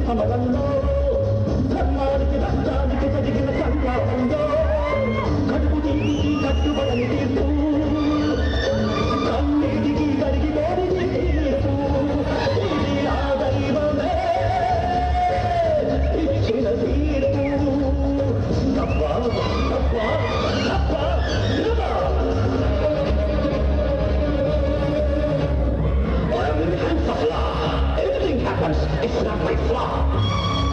సమరంలో ధర్మానికి రక్తానికి జరిగిన సంగ్రామంలో కడుపు తీసి కట్టుబడని తీర్పు కన్నీటికి కరిగిపోని తీర్పు ఇది ఆ దైవమే ఇచ్చిన తీర్పు తప్ప తప్ప తప్ప I am in the hands of law. Everything happens. It's not my flaw.